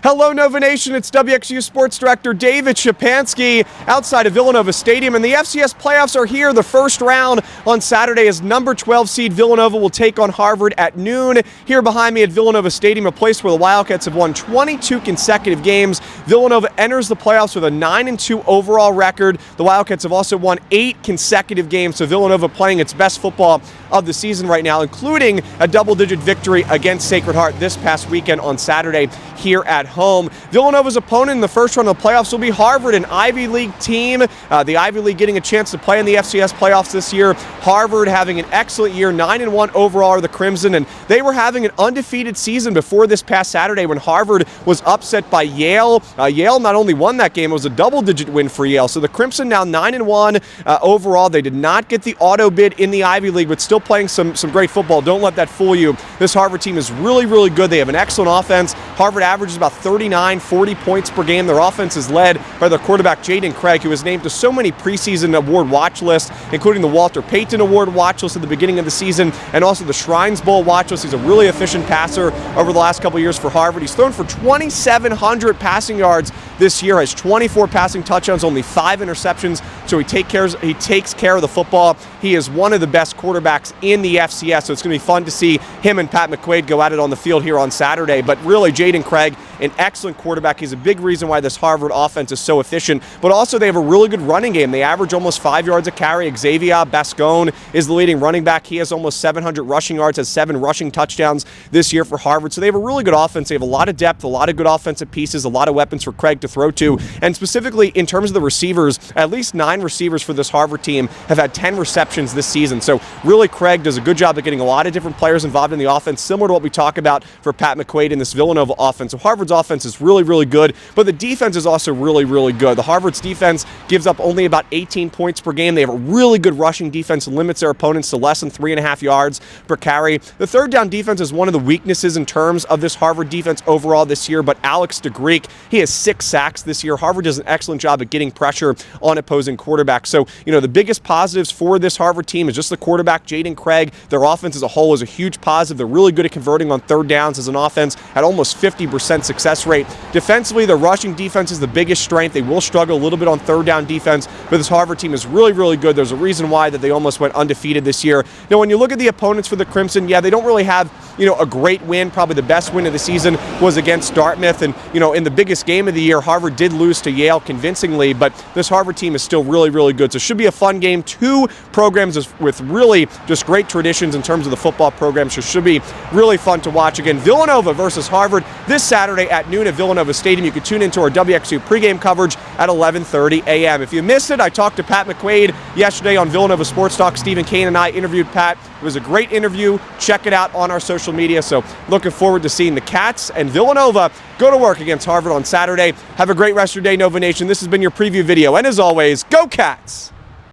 Hello, Nova Nation. It's WXVU Sports Director David Szczepanski outside of Villanova Stadium, and the FCS playoffs are here. The first round on Saturday is number 12 seed Villanova will take on Harvard at noon. Here behind me at Villanova Stadium, a place where the Wildcats have won 22 consecutive games. Villanova enters the playoffs with a 9-2 overall record. The Wildcats have also won 8 consecutive games, so Villanova playing its best football of the season right now, including a double-digit victory against Sacred Heart this past weekend on Saturday here at home. Villanova's opponent in the first round of the playoffs will be Harvard, an Ivy League team. The Ivy League getting a chance to play in the FCS playoffs this year. Harvard having an excellent year, 9-1 overall are the Crimson, and they were having an undefeated season before this past Saturday when Harvard was upset by Yale. Yale not only won that game, it was a double-digit win for Yale. So the Crimson now 9-1 overall. They did not get the auto bid in the Ivy League, but still playing some great football. Don't let that fool you. This Harvard team is really, really good. They have an excellent offense. Harvard averages about 39, 40 points per game. Their offense is led by their quarterback, Jaden Craig, who was named to so many preseason award watch lists, including the Walter Payton Award watch list at the beginning of the season and also the Shrines Bowl watch list. He's a really efficient passer over the last couple of years for Harvard. He's thrown for 2,700 passing yards this year, has 24 passing touchdowns, only 5 interceptions, so he takes care of the football. He is one of the best quarterbacks in the FCS, so it's going to be fun to see him and Pat McQuaid go at it on the field here on Saturday. But really, Jaden Craig, an excellent quarterback. He's a big reason why this Harvard offense is so efficient, but also they have a really good running game. They average almost 5 yards a carry. Xavier Bascone is the leading running back. He has almost 700 rushing yards, has 7 rushing touchdowns this year for Harvard. So they have a really good offense. They have a lot of depth, a lot of good offensive pieces, a lot of weapons for Craig to throw to. And specifically in terms of the receivers, at least 9 receivers for this Harvard team have had 10 receptions this season. So really, Craig does a good job of getting a lot of different players involved in the offense, similar to what we talk about for Pat McQuaid in this Villanova offense. So Harvard's offense is really, really good, but the defense is also really, really good. The Harvard's defense gives up only about 18 points per game. They have a really good rushing defense, limits their opponents to less than 3.5 yards per carry. The third down defense is one of the weaknesses in terms of this Harvard defense overall this year, but Alex DeGreek, he has 6 sacks this year. Harvard does an excellent job at getting pressure on opposing quarterbacks. So, the biggest positives for this Harvard team is just the quarterback, Jaden Craig. Their offense as a whole is a huge positive. They're really good at converting on third downs as an offense at almost 50% success rate. Defensively, the rushing defense is the biggest strength. They will struggle a little bit on third down defense, but this Harvard team is really, really good. There's a reason why that they almost went undefeated this year. Now, when you look at the opponents for the Crimson, yeah, they don't really have, a great win. Probably the best win of the season was against Dartmouth, and, in the biggest game of the year, Harvard did lose to Yale convincingly, but this Harvard team is still really, really good. So it should be a fun game. 2 programs with really just great traditions in terms of the football program, so it should be really fun to watch. Again, Villanova versus Harvard this Saturday at noon at Villanova Stadium. You can tune into our WXVU pregame coverage at 11:30 a.m. If you missed it, I talked to Pat McQuaid yesterday on Villanova Sports Talk. Stephen Kane and I interviewed Pat. It was a great interview. Check it out on our social media. So looking forward to seeing the Cats and Villanova go to work against Harvard on Saturday. Have a great rest of your day, Nova Nation. This has been your preview video. And as always, go Cats!